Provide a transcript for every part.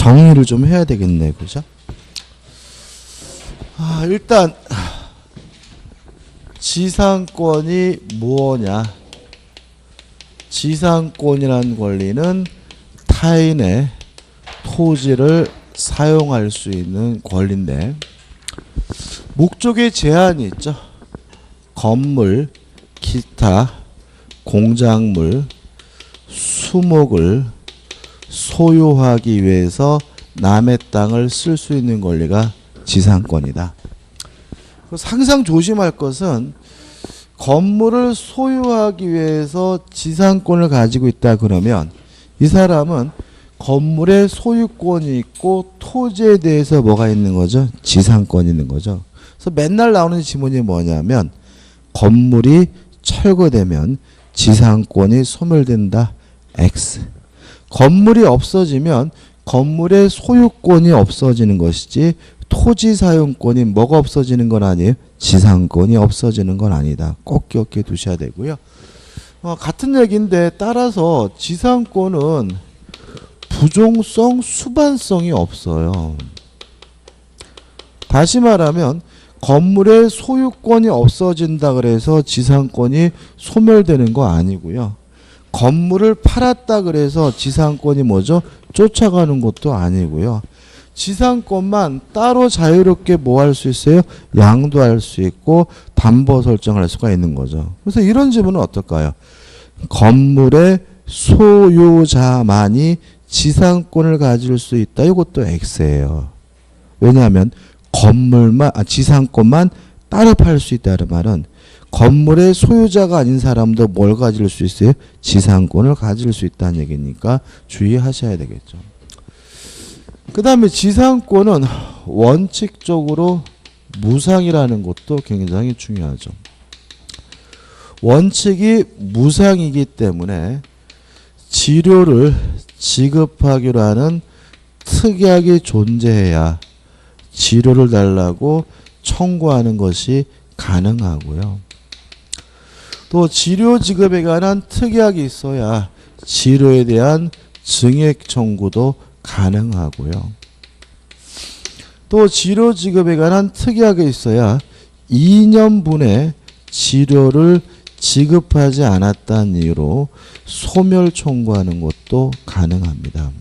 정의를 좀 해야 되겠네, 그죠? 일단 지상권이 뭐냐? 지상권이라는 권리는 타인의 토지를 사용할 수 있는 권리인데 목적에 제한이 있죠. 건물, 기타, 공작물, 수목을 소유하기 위해서 남의 땅을 쓸 수 있는 권리가 지상권이다. 그래서 항상 조심할 것은 건물을 소유하기 위해서 지상권을 가지고 있다 그러면 이 사람은 건물에 소유권이 있고 토지에 대해서 뭐가 있는 거죠? 지상권이 있는 거죠. 그래서 맨날 나오는 지문이 뭐냐면 건물이 철거되면 지상권이 소멸된다. X. 건물이 없어지면 건물의 소유권이 없어지는 것이지 토지 사용권이 뭐가 없어지는 건 아니에요. 지상권이 없어지는 건 아니다. 꼭 기억해 두셔야 되고요. 같은 얘기인데 따라서 지상권은 부종성, 수반성이 없어요. 다시 말하면 건물의 소유권이 없어진다 그래서 지상권이 소멸되는 거 아니고요. 건물을 팔았다 그래서 지상권이 뭐죠? 쫓아가는 것도 아니고요. 지상권만 따로 자유롭게 뭐 할 수 있어요? 양도할 수 있고 담보 설정할 수가 있는 거죠. 그래서 이런 질문은 어떨까요? 건물의 소유자만이 지상권을 가질 수 있다. 이것도 X예요. 왜냐하면 지상권만 따로 팔 수 있다는 말은 건물의 소유자가 아닌 사람도 뭘 가질 수 있어요? 지상권을 가질 수 있다는 얘기니까 주의하셔야 되겠죠. 그 다음에 지상권은 원칙적으로 무상이라는 것도 굉장히 중요하죠. 원칙이 무상이기 때문에 지료를 지급하기로 하는 특약이 존재해야 지료를 달라고 청구하는 것이 가능하고요. 또 지료 지급에 관한 특약이 있어야 지료에 대한 증액 청구도 가능하고요. 또 지료 지급에 관한 특약이 있어야 2년분의 지료를 지급하지 않았다는 이유로 소멸 청구하는 것도 가능합니다.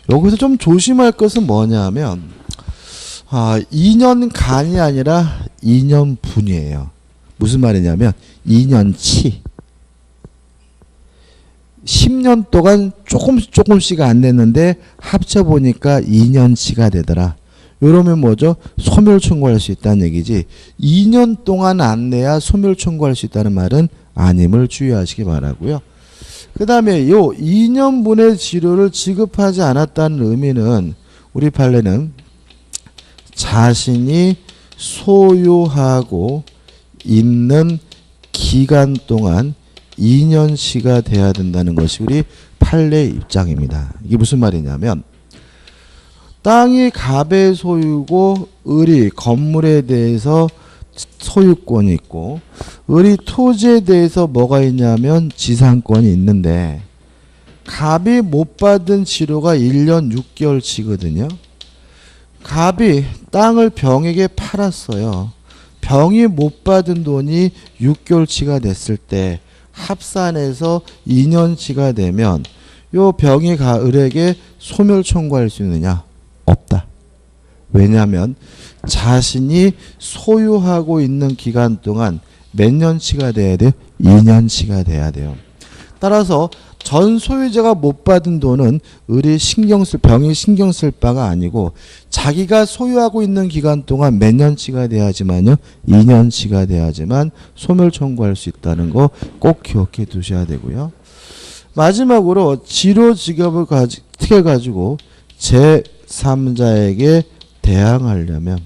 여기서 좀 조심할 것은 뭐냐면 2년간이 아니라 2년분이에요. 무슨 말이냐면 2년치 10년 동안 조금씩 안 냈는데 합쳐보니까 2년치가 되더라. 이러면 뭐죠? 소멸 청구할 수 있다는 얘기지 2년 동안 안 내야 소멸 청구할 수 있다는 말은 아님을 주의하시기 바라고요. 그 다음에 요 2년분의 지료를 지급하지 않았다는 의미는 우리 판례는 자신이 소유하고 있는 기간 동안 2년치가 돼야 된다는 것이 우리 판례 입장입니다. 이게 무슨 말이냐면 땅이 갑의 소유고 을이 건물에 대해서 소유권이 있고 을이 토지에 대해서 뭐가 있냐면 지상권이 있는데 갑이 못 받은 지료가 1년 6개월치거든요. 갑이 땅을 병에게 팔았어요. 병이 못 받은 돈이 6개월치가 됐을 때 합산해서 2년치가 되면 요 병이 을에게 소멸 청구할 수 있느냐? 없다. 왜냐하면 자신이 소유하고 있는 기간 동안 몇 년치가 돼야 돼요? 2년치가 돼야 돼요. 따라서 전 소유자가 못 받은 돈은 병이 신경 쓸 바가 아니고 자기가 소유하고 있는 기간 동안 몇 년치가 돼야지만요. 2년치가 돼야지만 소멸 청구할 수 있다는 거 꼭 기억해 두셔야 되고요. 마지막으로 지료 지급을 어떻게 가지고 제3자에게 대항하려면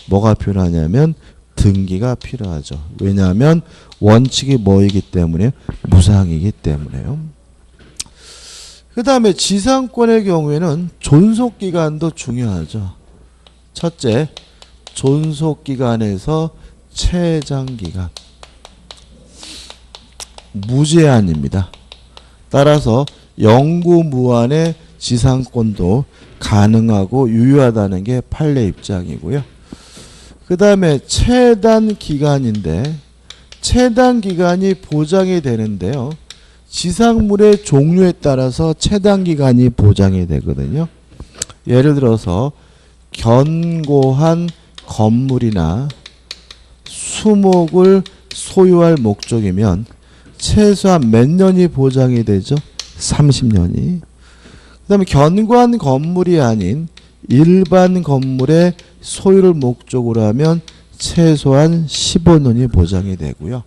뭐가 필요하냐면 등기가 필요하죠. 왜냐하면 원칙이 뭐이기 때문에 무상이기 때문에요. 그 다음에 지상권의 경우에는 존속기간도 중요하죠. 첫째, 존속기간에서 최장기간. 무제한입니다. 따라서 영구무한의 지상권도 가능하고 유효하다는 게 판례 입장이고요. 그 다음에 체단 기간인데 체단 기간이 보장이 되는데요. 지상물의 종류에 따라서 체단 기간이 보장이 되거든요. 예를 들어서 견고한 건물이나 수목을 소유할 목적이면 최소한 몇 년이 보장이 되죠? 30년이. 그 다음에 견고한 건물이 아닌 일반 건물의 소유를 목적으로 하면 최소한 15년이 보장이 되고요.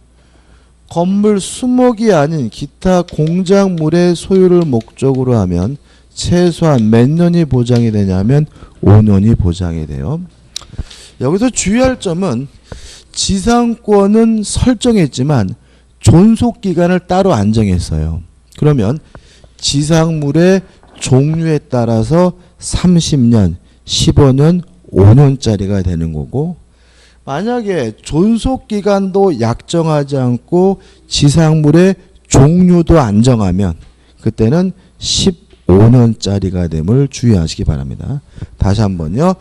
건물 수목이 아닌 기타 공작물의 소유를 목적으로 하면 최소한 몇 년이 보장이 되냐면 5년이 보장이 돼요. 여기서 주의할 점은 지상권은 설정했지만 존속기간을 따로 안 정했어요. 그러면 지상물의 종류에 따라서 30년, 15년, 5년짜리가 되는 거고, 만약에 존속기간도 약정하지 않고 지상물의 종류도 안 정하면 그때는 15년짜리가 됨을 주의하시기 바랍니다. 다시 한번요.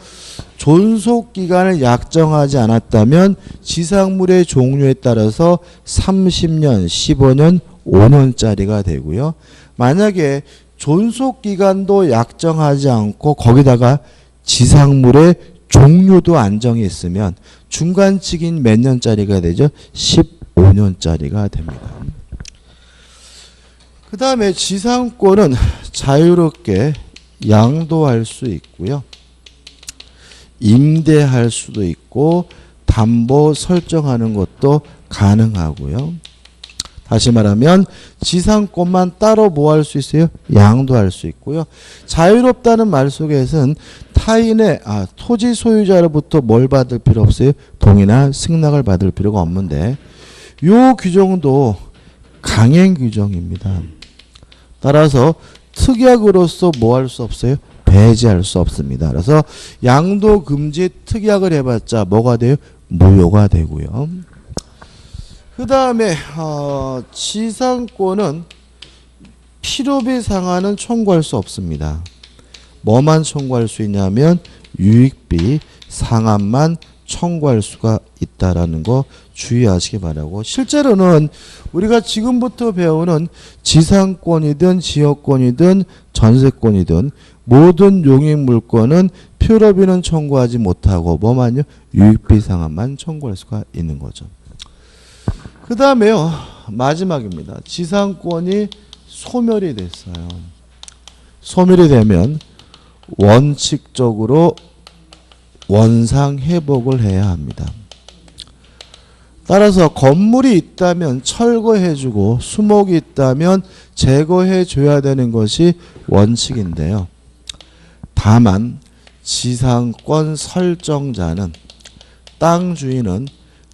존속기간을 약정하지 않았다면 지상물의 종류에 따라서 30년, 15년, 5년짜리가 되고요. 만약에 존속기간도 약정하지 않고 거기다가 지상물의 종류도 안정했으면 중간칙인 몇 년짜리가 되죠? 15년짜리가 됩니다. 그 다음에 지상권은 자유롭게 양도할 수 있고요. 임대할 수도 있고 담보 설정하는 것도 가능하고요. 다시 말하면 지상권만 따로 뭐 할 수 있어요? 양도할 수 있고요. 자유롭다는 말 속에서는 타인의 토지 소유자로부터 뭘 받을 필요 없어요? 동의나 승낙을 받을 필요가 없는데 요 규정도 강행 규정입니다. 따라서 특약으로서 뭐 할 수 없어요? 배제할 수 없습니다. 그래서 양도 금지 특약을 해봤자 뭐가 돼요? 무효가 되고요. 그 다음에 지상권은 필요비 상한은 청구할 수 없습니다. 뭐만 청구할 수 있냐면 유익비 상한만 청구할 수가 있다라는 거 주의하시기 바라고, 실제로는 우리가 지금부터 배우는 지상권이든 지역권이든 전세권이든 모든 용익물권은 필요비는 청구하지 못하고 뭐만요? 유익비 상한만 청구할 수가 있는 거죠. 그 다음에요. 마지막입니다. 지상권이 소멸이 됐어요. 소멸이 되면 원칙적으로 원상 회복을 해야 합니다. 따라서 건물이 있다면 철거해주고 수목이 있다면 제거해줘야 되는 것이 원칙인데요. 다만 지상권 설정자는 땅 주인은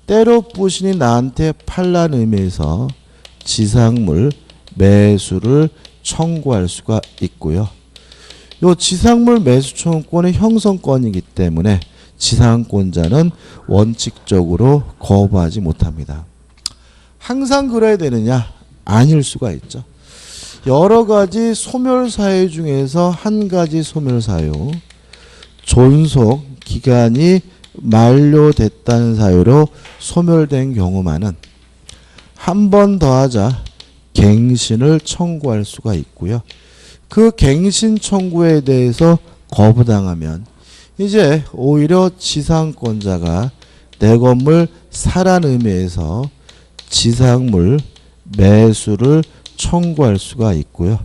때로 부신이 나한테 팔란 의미에서 지상물 매수를 청구할 수가 있고요. 요 지상물 매수 청구권은 형성권이기 때문에 지상권자는 원칙적으로 거부하지 못합니다. 항상 그래야 되느냐? 아닐 수가 있죠. 여러 가지 소멸사유 중에서 한 가지 소멸사유, 존속 기간이 만료됐다는 사유로 소멸된 경우만은 한 번 더 하자 갱신을 청구할 수가 있고요. 그 갱신 청구에 대해서 거부당하면 이제 오히려 지상권자가 내 건물 사란 의미에서 지상물 매수를 청구할 수가 있고요.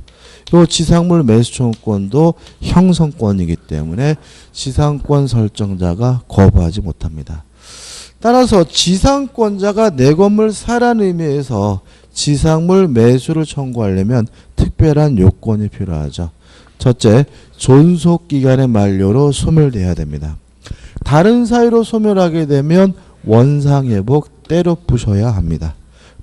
이 지상물 매수 청구권도 형성권이기 때문에 지상권 설정자가 거부하지 못합니다. 따라서 지상권자가 내 건물 사란 의미에서 지상물 매수를 청구하려면 특별한 요건이 필요하죠. 첫째, 존속기간의 만료로 소멸돼야 됩니다. 다른 사유로 소멸하게 되면 원상회복 때려 부셔야 합니다.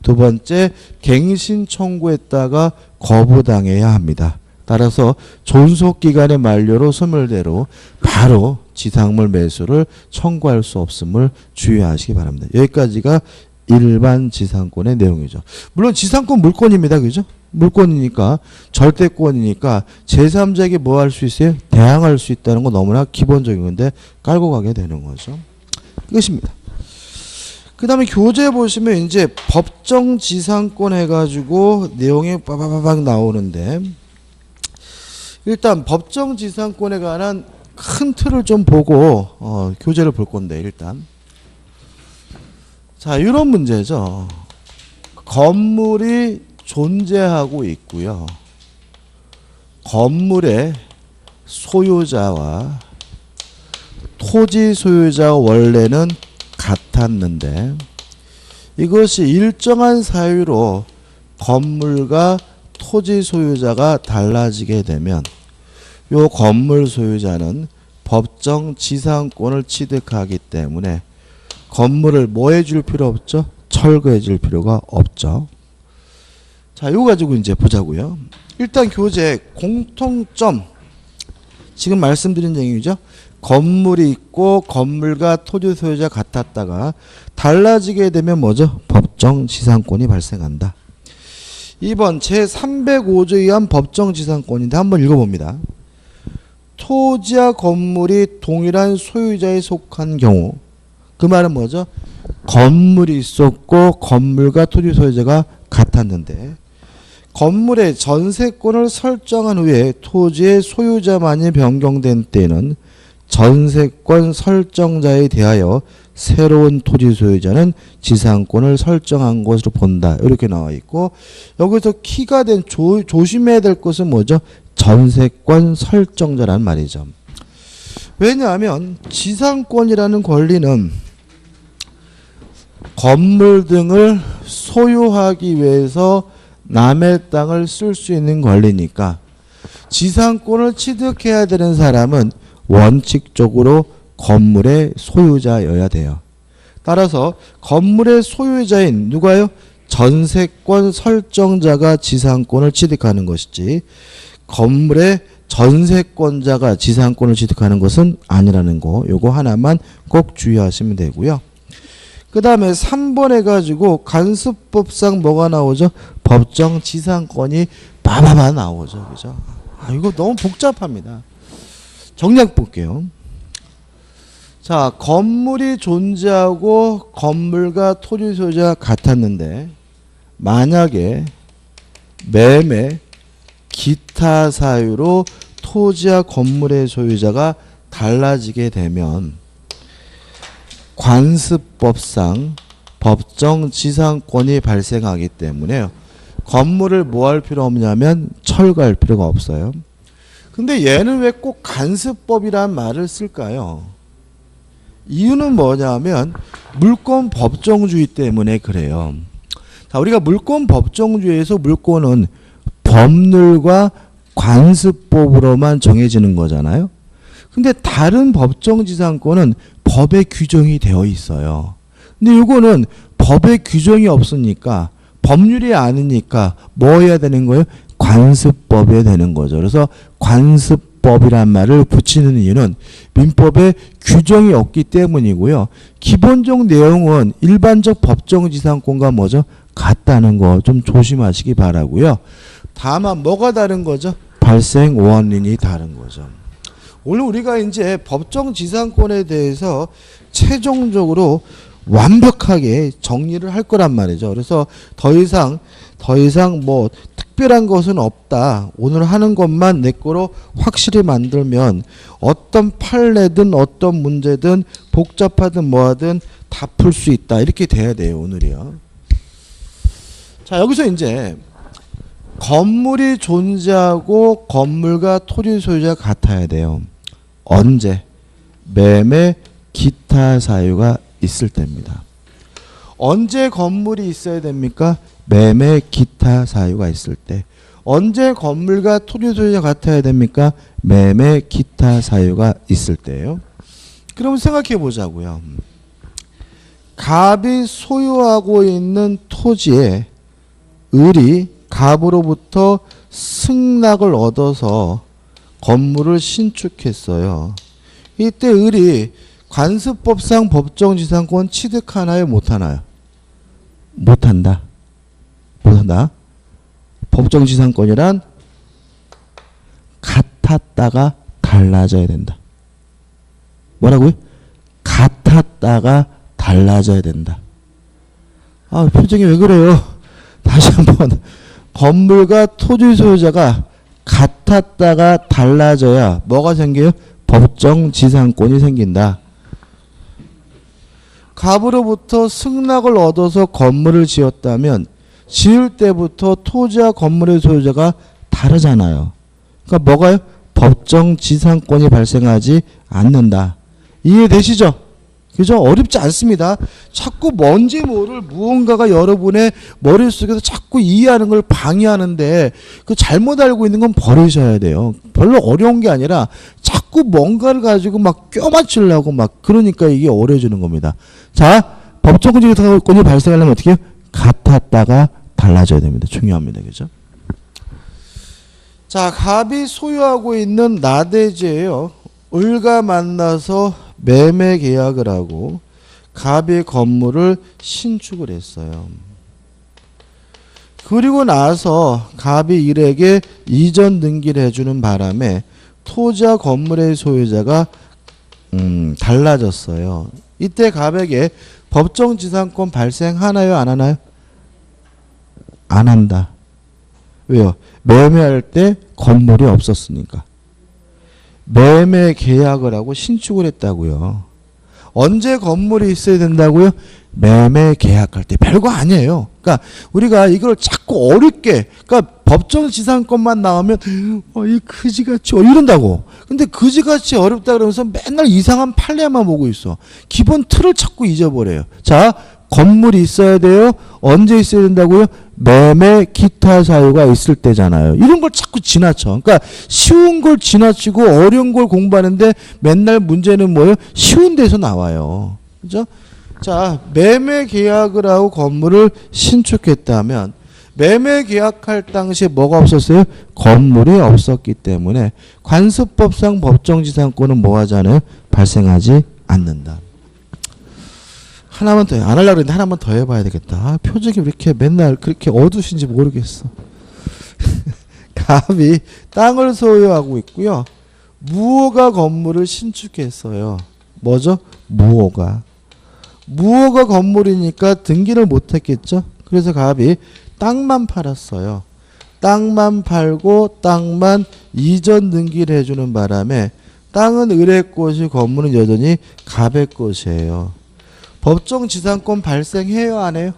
두 번째, 갱신 청구했다가 거부당해야 합니다. 따라서 존속기간의 만료로 소멸대로 바로 지상물 매수를 청구할 수 없음을 주의하시기 바랍니다. 여기까지가 일반 지상권의 내용이죠. 물론 지상권 물권입니다. 그죠? 물권이니까 절대권이니까 제3자에게 뭐 할 수 있어요? 대항할 수 있다는 거 너무나 기본적인 건데 깔고 가게 되는 거죠. 이것입니다. 그 다음에 교재 보시면 이제 법정지상권 해가지고 내용이 빠바바박 나오는데 일단 법정지상권에 관한 큰 틀을 좀 보고 교재를 볼 건데 일단 자 이런 문제죠. 건물이 존재하고 있고요. 건물의 소유자와 토지 소유자가 원래는 같았는데 이것이 일정한 사유로 건물과 토지 소유자가 달라지게 되면 요 건물 소유자는 법정 지상권을 취득하기 때문에 건물을 뭐 해줄 필요 없죠? 철거해 줄 필요가 없죠. 자, 이거 가지고 이제 보자고요. 일단 교재 공통점 지금 말씀드린 얘기죠. 건물이 있고 건물과 토지 소유자 같았다가 달라지게 되면 뭐죠? 법정 지상권이 발생한다. 2번 제305조에 의한 법정 지상권인데 한번 읽어봅니다. 토지와 건물이 동일한 소유자에 속한 경우 그 말은 뭐죠? 건물이 있었고 건물과 토지 소유자가 같았는데 건물의 전세권을 설정한 후에 토지의 소유자만이 변경된 때에는 전세권 설정자에 대하여 새로운 토지 소유자는 지상권을 설정한 것으로 본다. 이렇게 나와 있고 여기서 키가 된 조심해야 될 것은 뭐죠? 전세권 설정자란 말이죠. 왜냐하면 지상권이라는 권리는 건물 등을 소유하기 위해서 남의 땅을 쓸 수 있는 권리니까 지상권을 취득해야 되는 사람은 원칙적으로 건물의 소유자여야 돼요. 따라서 건물의 소유자인 누가요? 전세권 설정자가 지상권을 취득하는 것이지 건물의 전세권자가 지상권을 취득하는 것은 아니라는 거 요거 하나만 꼭 주의하시면 되고요. 그 다음에 3번 해가지고 간수법상 뭐가 나오죠? 법정 지상권이 빠바바 나오죠. 그죠? 이거 너무 복잡합니다. 정리해 볼게요. 자, 건물이 존재하고 건물과 토지 소유자가 같았는데 만약에 매매, 기타 사유로 토지와 건물의 소유자가 달라지게 되면 관습법상 법정 지상권이 발생하기 때문에 건물을 뭐 할 필요 없냐면 철거할 필요가 없어요. 근데 얘는 왜 꼭 간습법이란 말을 쓸까요? 이유는 뭐냐면 물권 법정주의 때문에 그래요. 자, 우리가 물권 법정주의에서 물권은 법률과 관습법으로만 정해지는 거잖아요. 근데 다른 법정지상권은 법에 규정이 되어 있어요. 근데 이거는 법에 규정이 없으니까 법률이 아니니까 뭐 해야 되는 거예요? 관습법이 되는 거죠. 그래서 관습법이란 말을 붙이는 이유는 민법에 규정이 없기 때문이고요. 기본적 내용은 일반적 법정지상권과 뭐죠? 같다는 거 좀 조심하시기 바라고요. 다만 뭐가 다른 거죠? 발생 원인이 다른 거죠. 오늘 우리가 이제 법정지상권에 대해서 최종적으로 완벽하게 정리를 할 거란 말이죠. 그래서 더 이상 뭐 특별한 것은 없다. 오늘 하는 것만 내 거로 확실히 만들면 어떤 판례든 어떤 문제든 복잡하든 뭐하든 다 풀 수 있다. 이렇게 돼야 돼요. 오늘이요. 자, 여기서 이제 건물이 존재하고 건물과 토지 소유자가 같아야 돼요. 언제? 매매, 기타 사유가 있을 때입니다. 언제 건물이 있어야 됩니까? 매매, 기타 사유가 있을 때. 언제 건물과 토지 소유자가 같아야 됩니까? 매매, 기타 사유가 있을 때예요. 그럼 생각해 보자고요. 갑이 소유하고 있는 토지에 을이 갑으로부터 승낙을 얻어서 건물을 신축했어요. 이때 을이 관습법상 법정지상권 취득하나요? 못하나요? 못한다. 법정지상권이란 같았다가 달라져야 된다. 뭐라고요? 같았다가 달라져야 된다. 아, 표정이 왜 그래요? 다시 한번. 건물과 토지 소유자가 같았다가 달라져야 뭐가 생겨요? 법정지상권이 생긴다. 갑으로부터 승낙을 얻어서 건물을 지었다면 지을 때부터 토지와 건물의 소유자가 다르잖아요. 그러니까 뭐가요? 법정지상권이 발생하지 않는다. 이해되시죠? 그죠? 어렵지 않습니다. 자꾸 뭔지 모를 무언가가 여러분의 머릿속에서 자꾸 이해하는 걸 방해하는데 그 잘못 알고 있는 건 버리셔야 돼요. 별로 어려운 게 아니라 자꾸 뭔가를 가지고 막 껴맞추려고 막 그러니까 이게 어려워지는 겁니다. 자, 법정지상권이 발생하려면 어떻게 해요? 같았다가 달라져야 됩니다. 중요합니다. 그죠? 자, 갑이 소유하고 있는 나대지예요. 을과 만나서 매매 계약을 하고 갑이 건물을 신축을 했어요. 그리고 나서 갑이 을에게 이전 등기를 해주는 바람에 토지와 건물의 소유자가 달라졌어요. 이때 갑에게 법정지상권 발생하나요? 안 하나요? 안 한다. 왜요? 매매할 때 건물이 없었으니까. 매매 계약을 하고 신축을 했다고요. 언제 건물이 있어야 된다고요? 매매 계약할 때. 별거 아니에요. 그러니까 우리가 이걸 자꾸 어렵게, 그러니까 법정지상권만 나오면 이 그지같이 이런다고. 근데 그지같이 어렵다 그러면서 맨날 이상한 판례만 보고 있어. 기본 틀을 자꾸 잊어버려요. 자, 건물이 있어야 돼요. 언제 있어야 된다고요? 매매 기타 사유가 있을 때잖아요. 이런 걸 자꾸 지나쳐. 그러니까 쉬운 걸 지나치고 어려운 걸 공부하는데 맨날 문제는 뭐예요? 쉬운 데서 나와요. 그죠? 자, 매매 계약을 하고 건물을 신축했다면 매매 계약할 당시에 뭐가 없었어요? 건물이 없었기 때문에 관습법상 법정지상권은 뭐 하잖아요? 발생하지 않는다. 하나만 더 안 하려고 했는데 하나만 더 해봐야 되겠다. 아, 표정이 왜 이렇게 맨날 그렇게 어두신지 모르겠어. 갑이 땅을 소유하고 있고요. 무호가 건물을 신축했어요. 뭐죠? 무호가. 무호가 건물이니까 등기를 못했겠죠. 그래서 갑이 땅만 팔았어요. 땅만 팔고 땅만 이전 등기를 해주는 바람에 땅은 을의 것이 건물은 여전히 갑의 것이에요. 법정지상권 발생해요? 안 해요?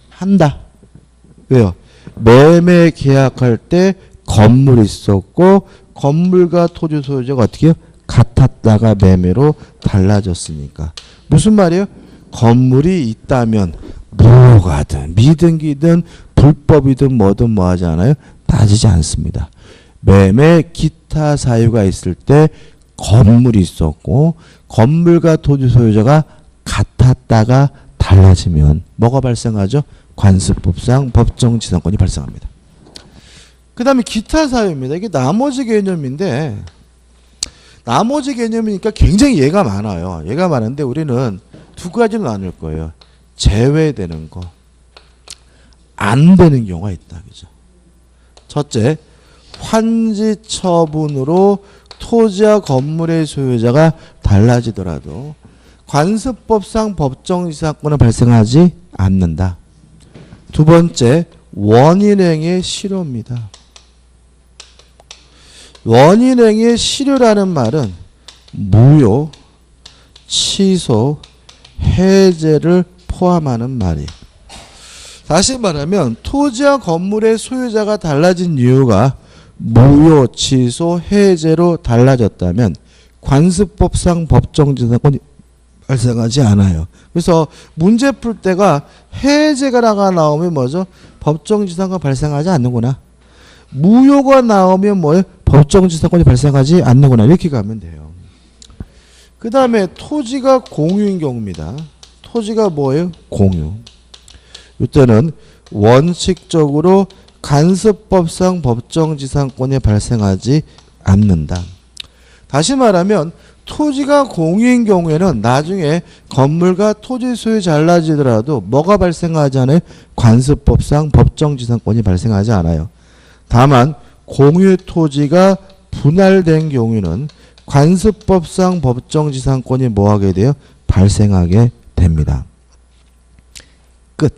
한다. 왜요? 매매 계약할 때 건물이 있었고 건물과 토지 소유자가 어떻게 해요? 같았다가 매매로 달라졌으니까. 무슨 말이에요? 건물이 있다면 무효가든 미등기든 불법이든 뭐든 뭐 하지 않아요? 따지지 않습니다. 매매 기타 사유가 있을 때 건물이 있었고 건물과 토지 소유자가 같았다가 달라지면 뭐가 발생하죠? 관습법상 법정지상권이 발생합니다. 그 다음에 기타 사유입니다. 이게 나머지 개념인데 나머지 개념이니까 굉장히 예가 많아요. 예가 많은데 우리는 두 가지로 나눌 거예요. 제외되는 거, 안 되는 경우가 있다. 그죠? 첫째, 환지 처분으로 토지와 건물의 소유자가 달라지더라도 관습법상 법정지상권은 발생하지 않는다. 두 번째, 원인행위의 실효입니다. 원인행위의 실효라는 말은 무효, 취소, 해제를 포함하는 말이에요. 다시 말하면 토지와 건물의 소유자가 달라진 이유가 무효, 취소, 해제로 달라졌다면 관습법상 법정지상권이 발생하지 않아요. 그래서 문제 풀 때가 해제가 나오면 뭐죠? 법정지상권 발생하지 않는구나. 무효가 나오면 뭐예요? 법정지상권이 발생하지 않는구나. 이렇게 가면 돼요. 그 다음에 토지가 공유인 경우입니다. 토지가 뭐예요? 공유. 이때는 원칙적으로 간섭법상 법정지상권이 발생하지 않는다. 다시 말하면 토지가 공유인 경우에는 나중에 건물과 토지 소유 달라지더라도 뭐가 발생하지 않아요? 관습법상 법정지상권이 발생하지 않아요. 다만 공유 토지가 분할된 경우에는 관습법상 법정지상권이 뭐하게 돼요? 발생하게 됩니다. 끝.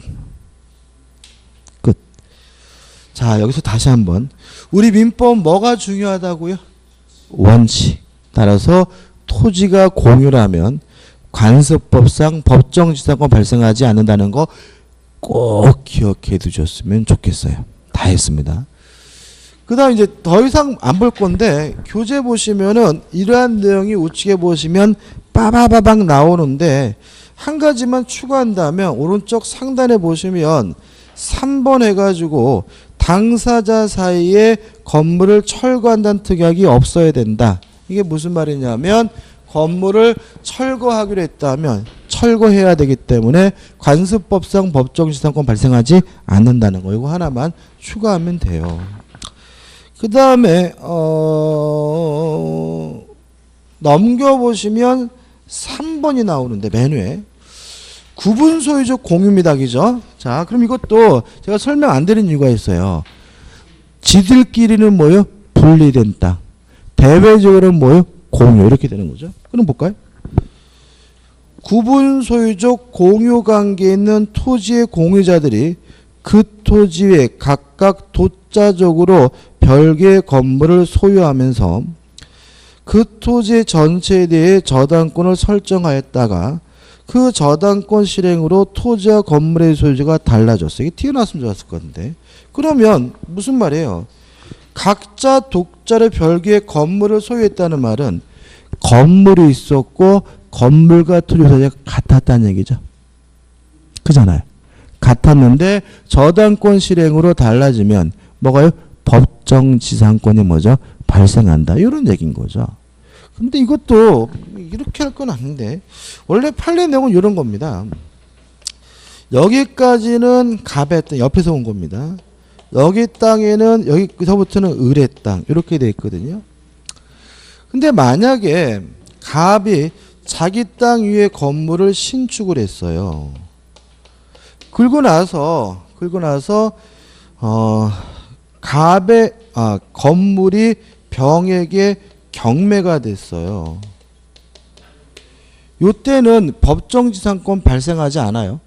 자, 여기서 다시 한번 우리 민법 뭐가 중요하다고요? 원칙. 따라서 토지가 공유라면 관습법상 법정지상권 발생하지 않는다는 거 꼭 기억해 두셨으면 좋겠어요. 다 했습니다. 그 다음 이제 더 이상 안 볼 건데 교재 보시면은 이러한 내용이 우측에 보시면 빠바바박 나오는데 한 가지만 추가한다면 오른쪽 상단에 보시면 3번 해가지고 당사자 사이에 건물을 철거한다는 특약이 없어야 된다. 이게 무슨 말이냐면 건물을 철거하기로 했다면 철거해야 되기 때문에 관습법상 법정지상권 발생하지 않는다는 거. 이거 하나만 추가하면 돼요. 그 다음에 넘겨보시면 3번이 나오는데 맨 위에 구분 소유적 공유입니다. 그죠? 자, 그럼 이것도 제가 설명 안 드린 이유가 있어요. 지들끼리는 뭐요? 분리된 땅. 대외적으로는 뭐요? 공유. 이렇게 되는 거죠. 그럼 볼까요? 구분 소유적 공유 관계에 있는 토지의 공유자들이 그 토지 위에 각각 독자적으로 별개의 건물을 소유하면서 그 토지 전체에 대해 저당권을 설정하였다가 그 저당권 실행으로 토지와 건물의 소유자가 달라졌어요. 이게 튀어나왔으면 좋았을 건데. 그러면 무슨 말이에요? 각자 독자의 별개의 건물을 소유했다는 말은 건물이 있었고 건물과 토지 소유자가 같았다는 얘기죠. 그잖아요. 같았는데 저당권 실행으로 달라지면 뭐가요? 법정지상권이 뭐죠? 발생한다. 이런 얘기인 거죠. 근데 이것도 이렇게 할 건 아닌데 원래 판례 내용은 이런 겁니다. 여기까지는 갑의 땅 옆에서 온 겁니다. 여기 땅에는 여기서부터는 을의 땅 이렇게 돼 있거든요. 근데 만약에 갑이 자기 땅 위에 건물을 신축을 했어요. 그러고 나서 갑의 건물이 병에게 경매가 됐어요. 요때는 법정지상권 발생하지 않아요.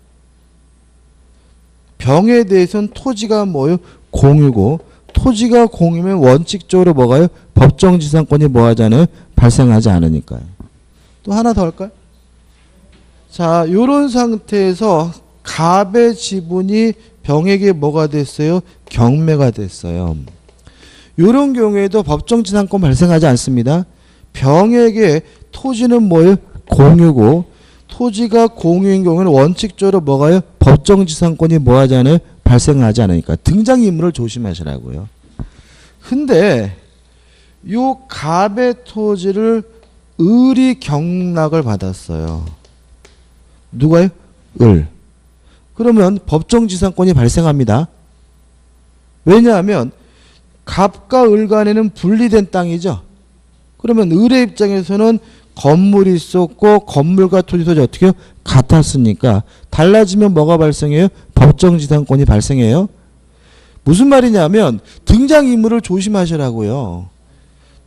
병에 대해서는 토지가 뭐요? 공유고 토지가 공유면 원칙적으로 뭐가요? 법정지상권이 뭐 하잖아요? 발생하지 않으니까요. 또 하나 더 할까요? 자, 요런 상태에서 갑의 지분이 병에게 뭐가 됐어요? 경매가 됐어요. 이런 경우에도 법정지상권 발생하지 않습니다. 병에게 토지는 뭐예요? 공유고 토지가 공유인 경우는 원칙적으로 뭐가요? 법정지상권이 뭐 하잖아요? 발생하지 않으니까 등장인물을 조심하시라고요. 근데 요 갑의 토지를 을이 경락을 받았어요. 누가요? 을. 그러면 법정지상권이 발생합니다. 왜냐하면 갑과 을 간에는 분리된 땅이죠. 그러면 을의 입장에서는 건물이 있었고 건물과 토지 소지 어떻게 해요? 같았으니까 달라지면 뭐가 발생해요? 법정지상권이 발생해요. 무슨 말이냐면 등장인물을 조심하시라고요.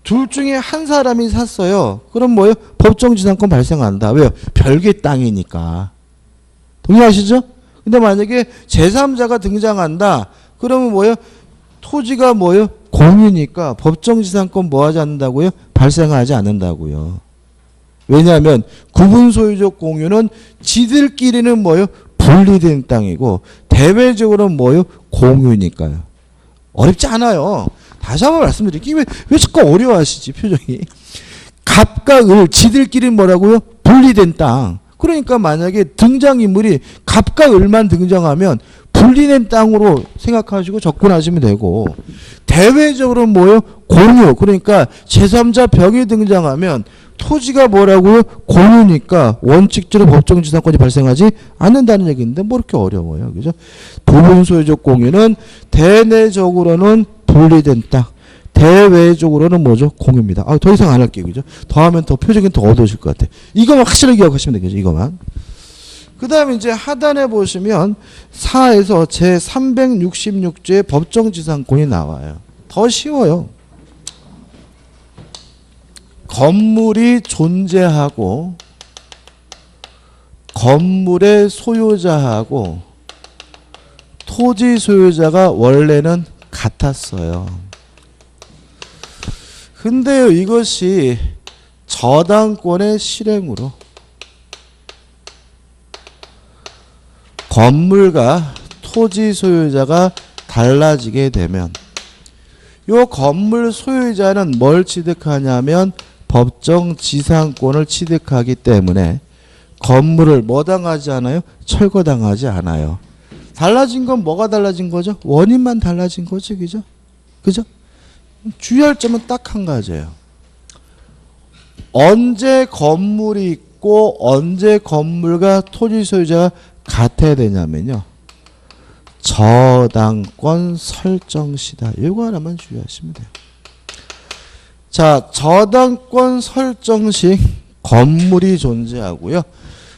둘 중에 한 사람이 샀어요. 그럼 뭐예요? 법정지상권 발생한다. 왜요? 별개 땅이니까. 동의하시죠? 근데 만약에 제3자가 등장한다. 그러면 뭐예요? 토지가 뭐예요? 공유니까 법정지상권 뭐 하지 않는다고요? 발생하지 않는다고요. 왜냐하면 구분소유적 공유는 지들끼리는 뭐예요? 분리된 땅이고 대외적으로는 뭐예요? 공유니까요. 어렵지 않아요. 다시 한번 말씀드릴게요. 왜 자꾸 어려워하시지 표정이. 갑과 을 지들끼리 뭐라고요? 분리된 땅. 그러니까 만약에 등장인물이 갑과 을만 등장하면 분리된 땅으로 생각하시고 접근하시면 되고 대외적으로 뭐예요? 공유. 그러니까 제3자 병이 등장하면 토지가 뭐라고요? 공유니까 원칙적으로 법정지상권이 발생하지 않는다는 얘기인데 뭐 이렇게 어려워요. 그죠? 부분소유적 공유는 대내적으로는 분리된 땅. 대외적으로는 뭐죠? 공유입니다. 더 이상 안 할게요. 그죠? 더 하면 더 표정이 더 어두워질 것 같아. 이거만 확실하게 기억하시면 되겠죠. 이거만. 그 다음에 이제 하단에 보시면 4에서 제366조의 법정지상권이 나와요. 더 쉬워요. 건물이 존재하고 건물의 소유자하고 토지 소유자가 원래는 같았어요. 근데요, 이것이 저당권의 실행으로 건물과 토지 소유자가 달라지게 되면 요 건물 소유자는 뭘 취득하냐면 법정 지상권을 취득하기 때문에 건물을 뭐 당하지 않아요? 철거당하지 않아요. 달라진 건 뭐가 달라진 거죠? 원인만 달라진 거죠. 그죠? 그죠? 주의할 점은 딱 한 가지예요. 언제 건물이 있고 언제 건물과 토지 소유자가 같아야 되냐면요. 저당권 설정 시다. 이거 하나만 주의하시면 돼요. 자, 저당권 설정 시 건물이 존재하고요.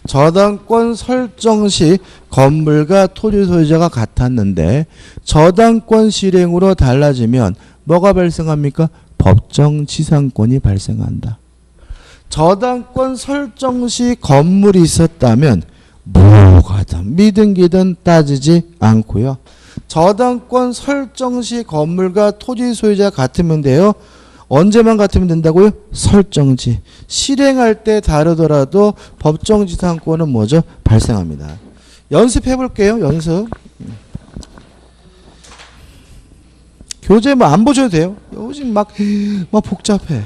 저당권 설정 시 건물과 토지 소유자가 같았는데 저당권 실행으로 달라지면 뭐가 발생합니까? 법정 지상권이 발생한다. 저당권 설정 시 건물이 있었다면 뭐가든 미등기든 따지지 않고요. 저당권 설정 시 건물과 토지 소유자가 같으면 돼요. 언제만 같으면 된다고요? 설정지. 실행할 때 다르더라도 법정지상권은 뭐죠? 발생합니다. 연습해 볼게요. 연습. 교재 뭐 안 보셔도 돼요. 요즘 막 복잡해.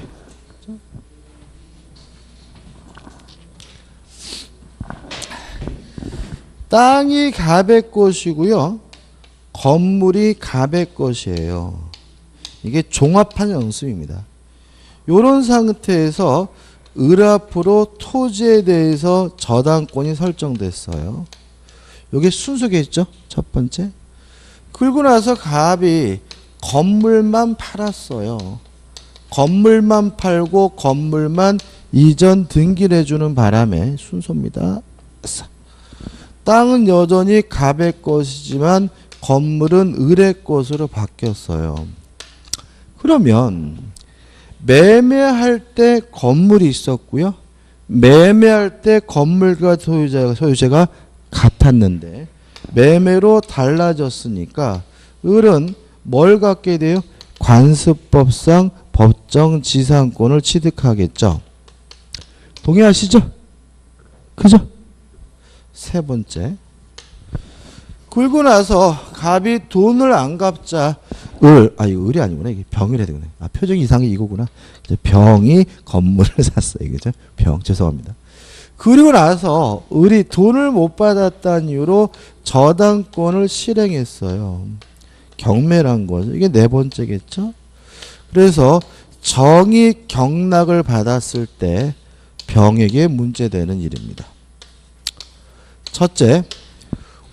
땅이 갑의 것이고요. 건물이 갑의 것이에요. 이게 종합한 연습입니다. 이런 상태에서 을 앞으로 토지에 대해서 저당권이 설정됐어요. 이게 순서겠죠? 첫 번째. 그리고 나서 갑이 건물만 팔았어요. 건물만 팔고 건물만 이전 등기를 해주는 바람에 순서입니다. 땅은 여전히 갑의 것이지만 건물은 을의 것으로 바뀌었어요. 그러면 매매할 때 건물이 있었고요. 매매할 때 건물과 소유자가 같았는데 매매로 달라졌으니까 을은 뭘 갖게 돼요? 관습법상 법정지상권을 취득하겠죠. 동의하시죠? 그죠? 세 번째. 그리고 나서 갑이 돈을 안 갚자 을이 아니구나. 이게 병이라 되구나. 표정이 이상해 이거구나. 병이 건물을 샀어요. 그죠? 병. 죄송합니다. 그리고 나서 을이 돈을 못 받았다는 이유로 저당권을 실행했어요. 경매란 거죠. 이게 네 번째겠죠? 그래서 정이 경락을 받았을 때 병에게 문제되는 일입니다. 첫째,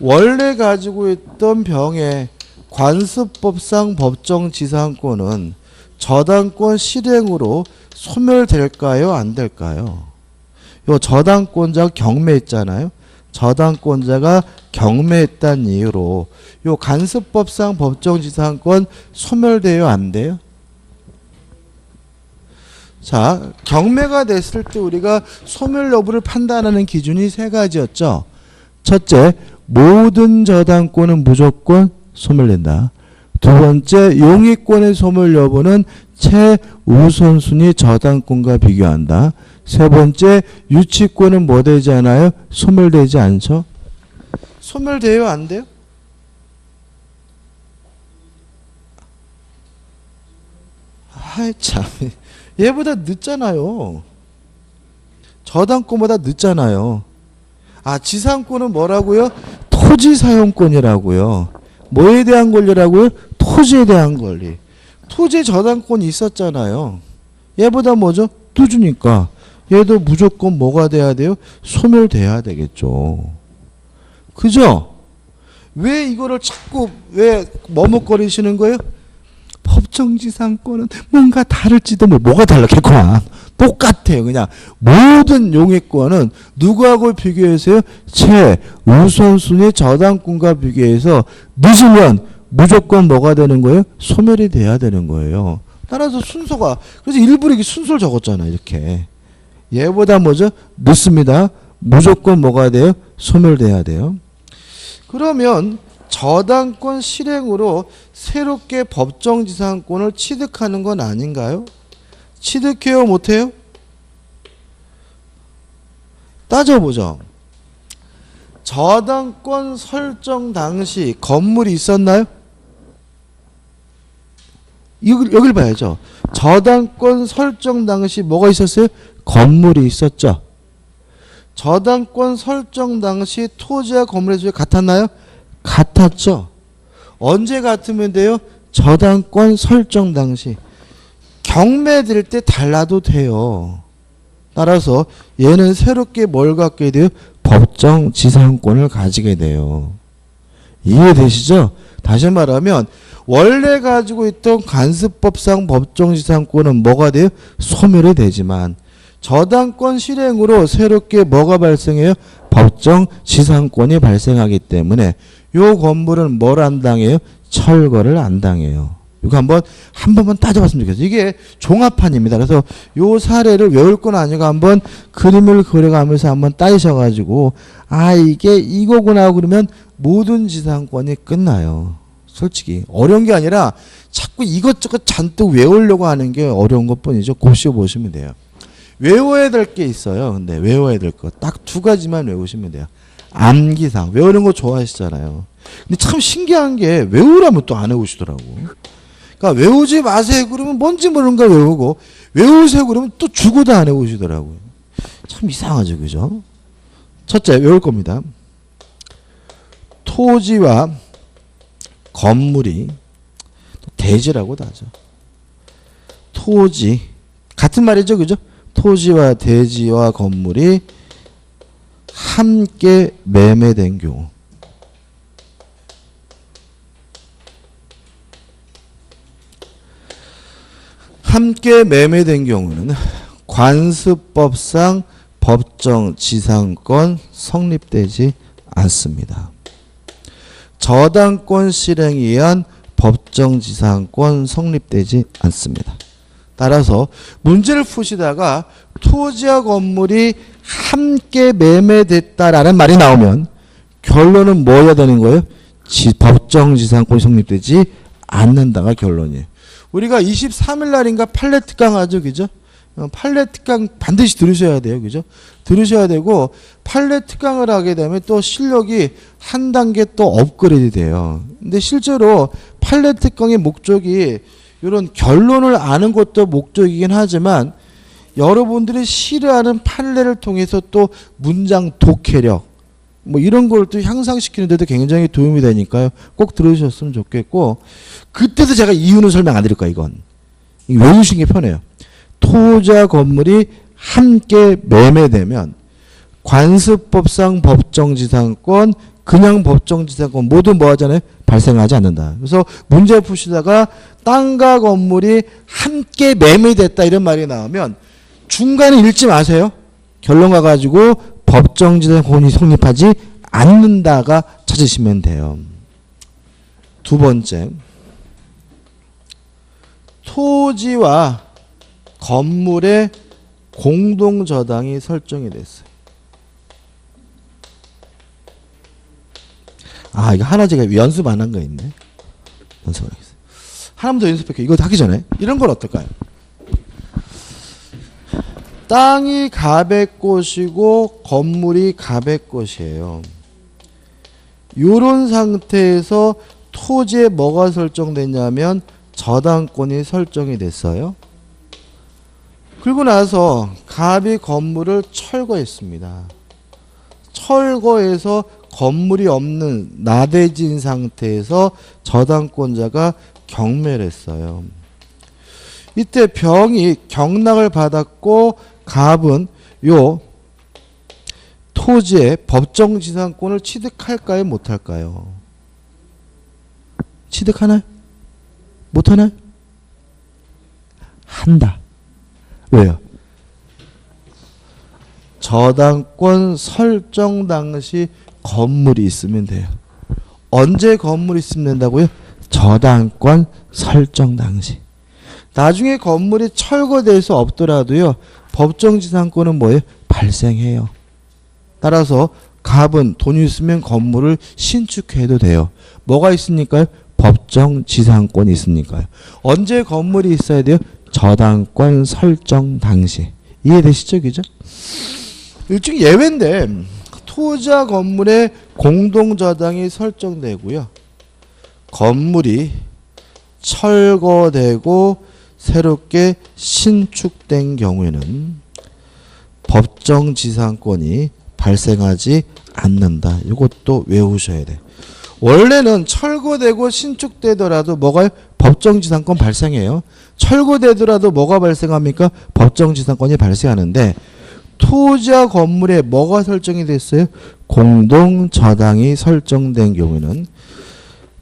원래 가지고 있던 병의 관습법상 법정지상권은 저당권 실행으로 소멸될까요? 안 될까요? 요 저당권자가 경매했잖아요. 저당권자가 경매했다는 이유로 요 관습법상 법정지상권 소멸돼요? 안 돼요? 자, 경매가 됐을 때 우리가 소멸 여부를 판단하는 기준이 세 가지였죠. 첫째, 모든 저당권은 무조건 소멸된다. 두 번째, 용의권의 소멸 여부는 최우선순위 저당권과 비교한다. 세 번째, 유치권은 뭐 되지 않아요? 소멸되지 않죠? 소멸돼요? 안 돼요? 아이 참, 얘보다 늦잖아요. 저당권보다 늦잖아요. 지상권은 뭐라고요? 토지 사용권이라고요. 뭐에 대한 권리라고요? 토지에 대한 권리. 토지 저당권이 있었잖아요. 얘보다 뭐죠? 늦으니까 얘도 무조건 뭐가 돼야 돼요? 소멸돼야 되겠죠. 그죠? 왜 이거를 자꾸 왜 머뭇거리시는 거예요? 법정지상권은 뭔가 다를지도 뭐가 다르겠구나. 똑같아요. 그냥 모든 용의권은 누구하고 비교해서요? 최우선순위 저당권과 비교해서 늦으면 무조건 뭐가 되는 거예요? 소멸이 돼야 되는 거예요. 따라서 순서가, 그래서 일부러 이렇게 순서를 적었잖아요. 이렇게. 얘보다 뭐죠? 늦습니다. 무조건 뭐가 돼요? 소멸돼야 돼요. 그러면 저당권 실행으로 새롭게 법정지상권을 취득하는 건 아닌가요? 취득해요? 못해요? 따져보죠. 저당권 설정 당시 건물이 있었나요? 여길 봐야죠. 저당권 설정 당시 뭐가 있었어요? 건물이 있었죠. 저당권 설정 당시 토지와 건물의 수가 같았나요? 같았죠. 언제 같으면 돼요? 저당권 설정 당시. 경매될 때 달라도 돼요. 따라서 얘는 새롭게 뭘 갖게 돼요? 법정 지상권을 가지게 돼요. 이해되시죠? 다시 말하면 원래 가지고 있던 관습법상 법정 지상권은 뭐가 돼요? 소멸이 되지만 저당권 실행으로 새롭게 뭐가 발생해요? 법정 지상권이 발생하기 때문에 요 건물은 뭘 안 당해요? 철거를 안 당해요. 이거 한 번만 따져봤으면 좋겠어요. 이게 종합판입니다. 그래서 요 사례를 외울 건 아니고 한번 그림을 그려가면서 한번 따지셔가지고 아 이게 이거구나 그러면 모든 지상권이 끝나요. 솔직히 어려운 게 아니라 자꾸 이것저것 잔뜩 외우려고 하는 게 어려운 것뿐이죠. 곱씹어 보시면 돼요. 외워야 될 게 있어요. 근데 외워야 될 거 딱 두 가지만 외우시면 돼요. 암기상 외우는 거 좋아하시잖아요. 근데 참 신기한 게 외우라면 또 안 외우시더라고. 그러니까 외우지 마세요 그러면 뭔지 모르는 거 외우고 외우세요 그러면 또 죽어도 안 외우시더라고요. 참 이상하죠. 그죠? 첫째 외울 겁니다. 토지와 건물이 대지라고도 하죠. 토지 같은 말이죠. 그죠? 토지와 대지와 건물이 함께 매매된 경우 함께 매매된 경우는 관습법상 법정 지상권 성립되지 않습니다. 저당권 실행에 의한 법정 지상권 성립되지 않습니다. 따라서 문제를 푸시다가 토지와 건물이 함께 매매됐다라는 말이 나오면 결론은 뭐여야 되는 거예요? 법정 지상권이 성립되지 않는다가 결론이에요. 우리가 23일 날인가 판례 특강 하죠. 그죠? 판례 특강 반드시 들으셔야 돼요. 그죠? 들으셔야 되고 판례 특강을 하게 되면 또 실력이 한 단계 또 업그레이드 돼요. 근데 실제로 판례 특강의 목적이 이런 결론을 아는 것도 목적이긴 하지만 여러분들이 싫어하는 판례를 통해서 또 문장 독해력 뭐 이런 걸 또 향상시키는 데도 굉장히 도움이 되니까요. 꼭 들으셨으면 좋겠고 그때도 제가 이유는 설명 안 드릴 거예요. 이건 외우시는 게 편해요. 토지와 건물이 함께 매매되면 관습법상 법정지상권 그냥 법정지상권 모두 뭐 하잖아요? 발생하지 않는다. 그래서 문제 푸시다가 땅과 건물이 함께 매매됐다 이런 말이 나오면 중간에 읽지 마세요. 결론 가가지고 법정지상권이 성립하지 않는다가 찾으시면 돼요. 두 번째, 토지와 건물의 공동저당이 설정이 됐어요. 아, 이거 하나 제가 연습 안 한 거 있네. 연습을 하겠어요. 하나만 더 연습할게요. 이거 하기 전에. 이런 건 어떨까요? 땅이 갑의 것이고 건물이 갑의 것이에요. 이런 상태에서 토지에 뭐가 설정됐냐면 저당권이 설정이 됐어요. 그리고 나서 갑이 건물을 철거했습니다. 철거해서 건물이 없는 나대진 상태에서 저당권자가 경매를 했어요. 이때 병이 경락을 받았고 갑은 요 토지의 법정지상권을 취득할까요? 못할까요? 취득하나요? 못하나요? 한다. 왜요? 저당권 설정 당시 건물이 있으면 돼요. 언제 건물이 있으면 된다고요? 저당권 설정 당시. 나중에 건물이 철거돼서 없더라도요. 법정지상권은 뭐예요? 발생해요. 따라서 갑은 돈이 있으면 건물을 신축해도 돼요. 뭐가 있으니까요? 법정지상권이 있으니까요. 언제 건물이 있어야 돼요? 저당권 설정 당시. 이해되시죠? 그죠? 일종의 예외인데 토지와 건물의 공동저당이 설정되고요. 건물이 철거되고 새롭게 신축된 경우에는 법정지상권이 발생하지 않는다. 이것도 외우셔야 돼. 원래는 철거되고 신축되더라도 뭐가 법정지상권 발생해요. 철거되더라도 뭐가 발생합니까? 법정지상권이 발생하는데 토지와 건물에 뭐가 설정이 됐어요? 공동저당이 설정된 경우에는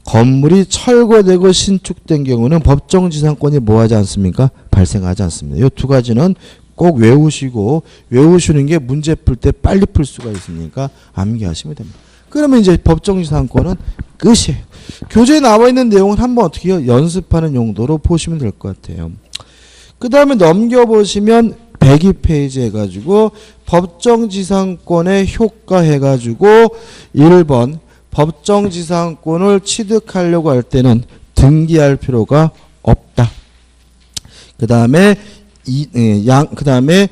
건물이 철거되고 신축된 경우는 법정지상권이 뭐하지 않습니까? 발생하지 않습니다. 이 두 가지는 꼭 외우시고 외우시는 게 문제 풀 때 빨리 풀 수가 있으니까 암기하시면 됩니다. 그러면 이제 법정지상권은 끝이에요. 교재에 나와 있는 내용은 한번 어떻게 해요? 연습하는 용도로 보시면 될 것 같아요. 그 다음에 넘겨보시면 102페이지 해가지고 법정지상권의 효과 해가지고 1번 법정지상권을 취득하려고 할 때는 등기할 필요가 없다. 그 다음에 그 다음에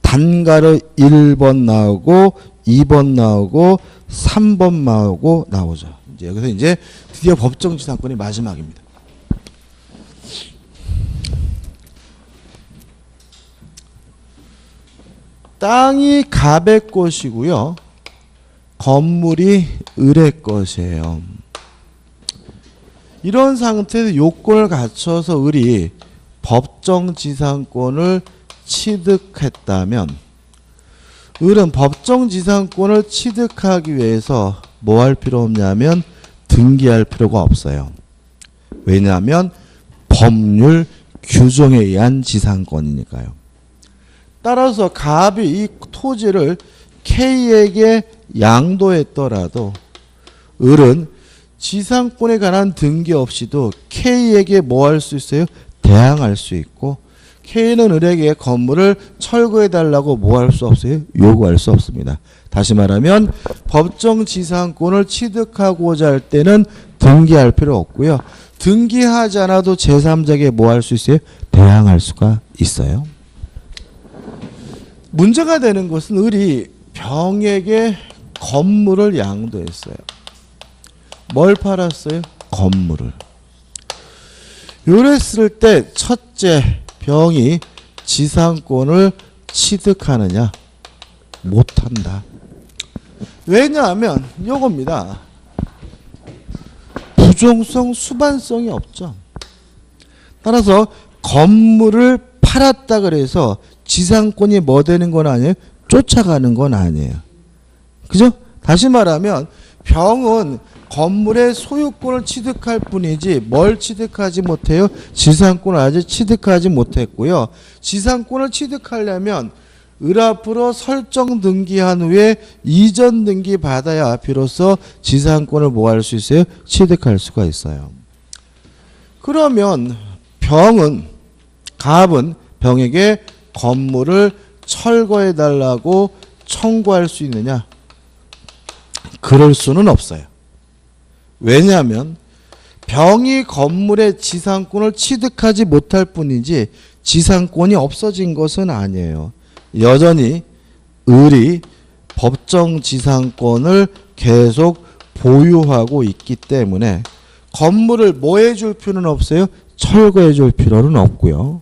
단가로 1번 나오고 2번 나오고 3번 나오죠. 이제 여기서 이제 드디어 법정지상권이 마지막입니다. 땅이 갑의 것이고요. 건물이 을의 것이에요. 이런 상태에서 요건을 갖춰서 을이 법정지상권을 취득했다면 을은 법정지상권을 취득하기 위해서 뭐 할 필요 없냐면 등기할 필요가 없어요. 왜냐하면 법률 규정에 의한 지상권이니까요. 따라서 갑이 이 토지를 K에게 양도했더라도 을은 지상권에 관한 등기 없이도 K에게 뭐 할 수 있어요? 대항할 수 있고 K는 을에게 건물을 철거해달라고 뭐 할 수 없어요? 요구할 수 없습니다. 다시 말하면 법정지상권을 취득하고자 할 때는 등기할 필요 없고요. 등기하지 않아도 제3자에게 뭐 할 수 있어요? 대항할 수가 있어요. 문제가 되는 것은 을이 병에게 건물을 양도했어요. 뭘 팔았어요? 건물을. 요랬을 때 첫째 병이 지상권을 취득하느냐? 못한다. 왜냐하면 요겁니다. 부종성 수반성이 없죠. 따라서 건물을 팔았다 그래서 지상권이 뭐 되는 건 아니에요? 쫓아가는 건 아니에요. 그죠? 다시 말하면 병은 건물의 소유권을 취득할 뿐이지 뭘 취득하지 못해요? 지상권을 아직 취득하지 못했고요. 지상권을 취득하려면 을 앞으로 설정 등기한 후에 이전 등기 받아야 비로소 지상권을 뭐 할 수 있어요? 취득할 수가 있어요. 그러면 갑은 병에게 건물을 철거해달라고 청구할 수 있느냐? 그럴 수는 없어요. 왜냐하면 병이 건물의 지상권을 취득하지 못할 뿐이지 지상권이 없어진 것은 아니에요. 여전히 을이 법정지상권을 계속 보유하고 있기 때문에 건물을 뭐 해줄 필요는 없어요? 철거해줄 필요는 없고요.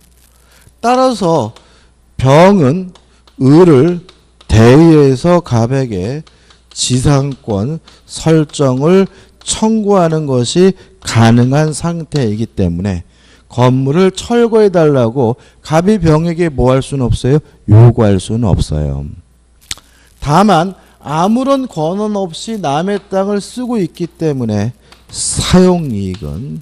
따라서 병은 을을 대의해서 갑에게 지상권 설정을 청구하는 것이 가능한 상태이기 때문에 건물을 철거해달라고 갑이 병에게 뭐 할 수는 없어요? 요구할 수는 없어요. 다만 아무런 권한 없이 남의 땅을 쓰고 있기 때문에 사용이익은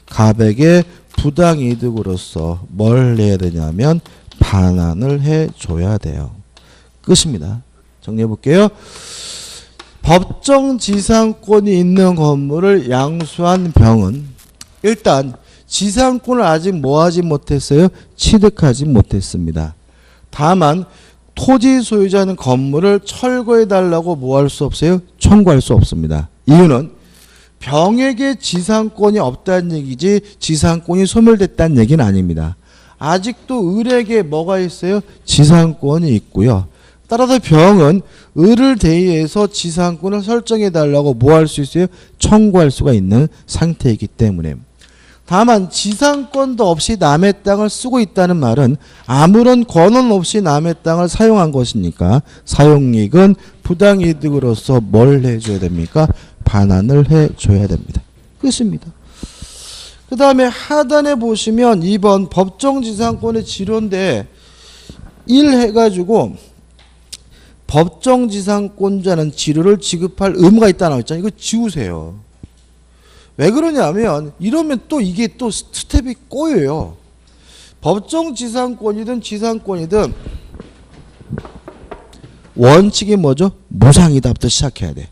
갑에게 부당이득으로서 뭘 해야 되냐면 반환을 해줘야 돼요. 끝입니다. 정리해 볼게요. 법정 지상권이 있는 건물을 양수한 병은 일단 지상권을 아직 뭐하지 못했어요? 취득하지 못했습니다. 다만 토지 소유자는 건물을 철거해달라고 뭐 할 수 없어요? 청구할 수 없습니다. 이유는 병에게 지상권이 없다는 얘기지 지상권이 소멸됐다는 얘기는 아닙니다. 아직도 을에게 뭐가 있어요? 지상권이 있고요. 따라서 병은 을을 대의해서 지상권을 설정해달라고 뭐 할 수 있어요? 청구할 수가 있는 상태이기 때문에. 다만 지상권도 없이 남의 땅을 쓰고 있다는 말은 아무런 권한 없이 남의 땅을 사용한 것이니까 사용이익은 부당이득으로서 뭘 해줘야 됩니까? 반환을 해줘야 됩니다. 끝입니다. 그 다음에 하단에 보시면 2번 법정지상권의 지료인데 1 해가지고 법정지상권자는 지료를 지급할 의무가 있다 나와 있잖아요. 이거 지우세요. 왜 그러냐면 이러면 또 이게 또 스텝이 꼬여요. 법정지상권이든 지상권이든 원칙이 뭐죠? 무상이다부터 시작해야 돼.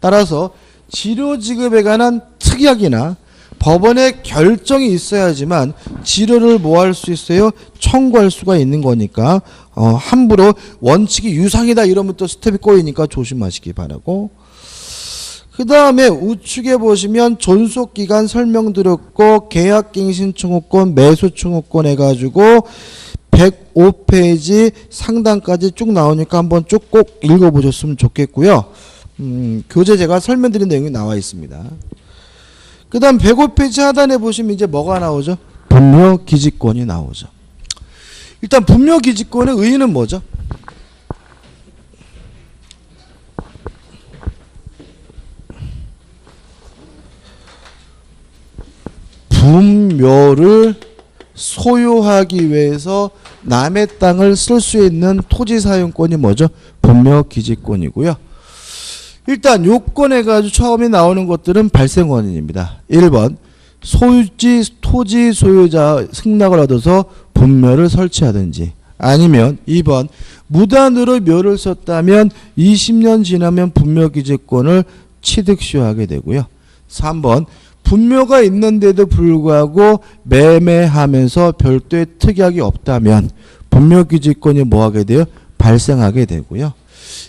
따라서 지료 지급에 관한 특약이나 법원의 결정이 있어야지만 지료를 뭐 할 수 있어요? 청구할 수가 있는 거니까 함부로 원칙이 유상이다 이러면 또 스텝이 꼬이니까 조심하시기 바라고. 그 다음에 우측에 보시면 존속기간 설명드렸고 계약갱신청구권 매수청구권 해가지고 105페이지 상단까지 쭉 나오니까 한번 쭉 꼭 읽어보셨으면 좋겠고요. 교재 제가 설명드린 내용이 나와 있습니다. 그 다음 105페이지 하단에 보시면 이제 뭐가 나오죠? 분묘기지권이 나오죠. 일단 분묘기지권의 의의는 뭐죠? 분묘를 소유하기 위해서 남의 땅을 쓸 수 있는 토지 사용권이 뭐죠? 분묘기지권이고요. 일단 요건해가지고 처음에 나오는 것들은 발생 원인입니다. 1번 토지 소유자 승낙을 얻어서 분묘를 설치하든지 아니면 2번 무단으로 묘를 썼다면 20년 지나면 분묘기지권을 취득 시효하게 되고요. 3번 분묘가 있는데도 불구하고 매매하면서 별도의 특약이 없다면 분묘기지권이 뭐하게 돼요? 발생하게 되고요.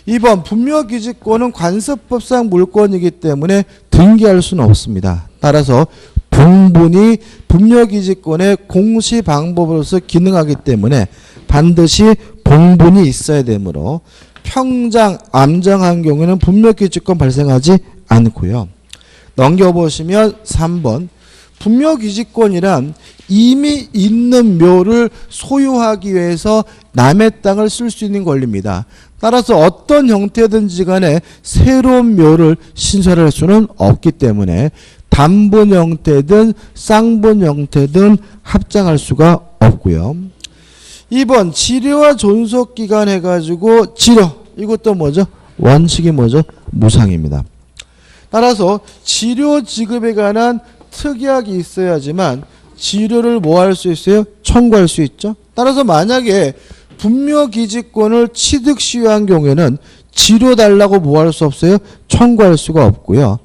2번 분묘기지권은 관습법상 물권이기 때문에 등기할 수는 없습니다. 따라서 분분이 분묘기지권의 공시 방법으로서 기능하기 때문에 반드시 분분이 있어야 되므로 평장, 암장한 경우에는 분묘기지권 발생하지 않고요. 넘겨보시면 3번 분묘기지권이란 이미 있는 묘를 소유하기 위해서 남의 땅을 쓸 수 있는 권리입니다. 따라서 어떤 형태든지 간에 새로운 묘를 신설할 수는 없기 때문에 단분 형태든 쌍분 형태든 합장할 수가 없고요. 2번 지료와 존속기간 해가지고 지료 이것도 뭐죠? 원칙이 뭐죠? 무상입니다. 따라서 지료 지급에 관한 특약이 있어야지만 지료를 뭐 할 수 있어요? 청구할 수 있죠. 따라서 만약에 분묘기지권을 취득 시효한 경우에는 지료 달라고 뭐 할 수 없어요? 청구할 수가 없고요.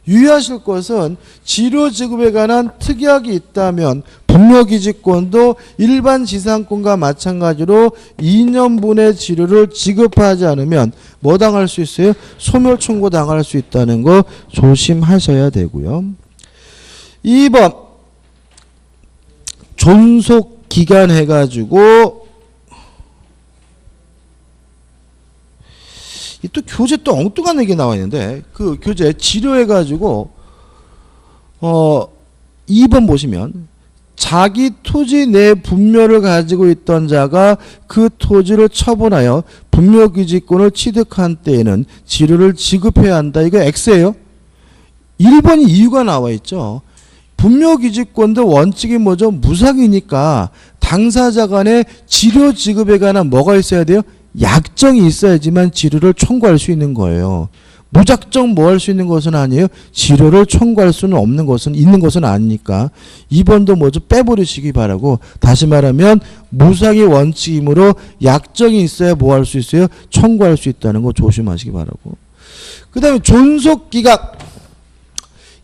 유의하실 것은 지료 지급에 관한 특약이 있다면 분묘기지권도 일반 지상권과 마찬가지로 2년분의 지료를 지급하지 않으면 뭐 당할 수 있어요? 소멸 청구 당할 수 있다는 거 조심하셔야 되고요. 2번 존속기간 해가지고 또 교재 또 엉뚱한 얘기 나와 있는데 그 교재 지료해가지고 2번 보시면 자기 토지 내 분묘를 가지고 있던 자가 그 토지를 처분하여 분묘기지권을 취득한 때에는 지료를 지급해야 한다. 이거 X예요. 1번이 이유가 나와 있죠. 분묘기지권도 원칙이 뭐죠? 무상이니까 당사자 간에 지료 지급에 관한 뭐가 있어야 돼요? 약정이 있어야지만 지료를 청구할 수 있는 거예요. 무작정 뭐 할 수 있는 것은 아니에요. 지료를 청구할 수는 없는 것은 있는 것은 아니니까 2번도 뭐죠? 빼버리시기 바라고. 다시 말하면 무상의 원칙이므로 약정이 있어야 뭐 할 수 있어요? 청구할 수 있다는 거 조심하시기 바라고. 그 다음에 존속기간.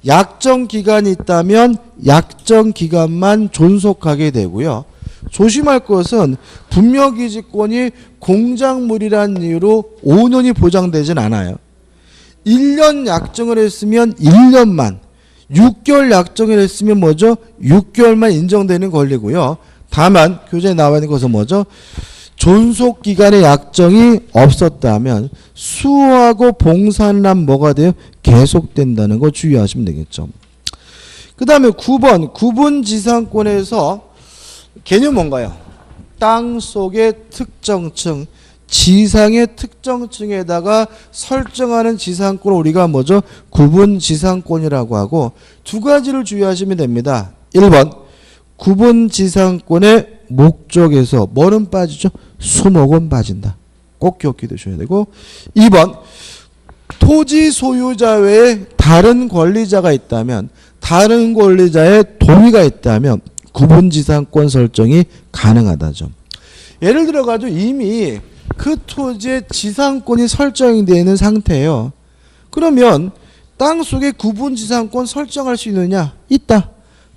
약정기간이 있다면 약정기간만 존속하게 되고요. 조심할 것은 분묘기지권이 공작물이라는 이유로 5년이 보장되진 않아요. 1년 약정을 했으면 1년만, 6개월 약정을 했으면 뭐죠? 6개월만 인정되는 권리고요. 다만 교재에 나와 있는 것은 뭐죠? 존속기간의 약정이 없었다면 수호하고 봉사는 한 뭐가 돼요? 계속된다는 거 주의하시면 되겠죠. 그 다음에 9번 구분지상권에서 개념 뭔가요? 땅 속의 특정층, 지상의 특정층에다가 설정하는 지상권을 우리가 뭐죠? 구분지상권이라고 하고 두 가지를 주의하시면 됩니다. 1번 구분지상권의 목적에서 뭐는 빠지죠? 수목은 빠진다. 꼭 기억해 두셔야 되고 2번 토지 소유자 외에 다른 권리자가 있다면 다른 권리자의 동의가 있다면 구분지상권 설정이 가능하다죠. 예를 들어 가지고 이미 그 토지의 지상권이 설정이 되어 있는 상태예요. 그러면 땅 속에 구분지상권 설정할 수 있느냐? 있다.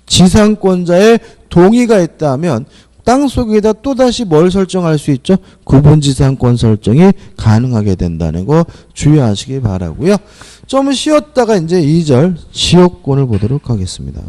지상권자의 동의가 있다면 땅 속에다 또다시 뭘 설정할 수 있죠? 구분지상권 설정이 가능하게 된다는 거 주의하시기 바라고요. 좀 쉬었다가 이제 2절 지역권을 보도록 하겠습니다.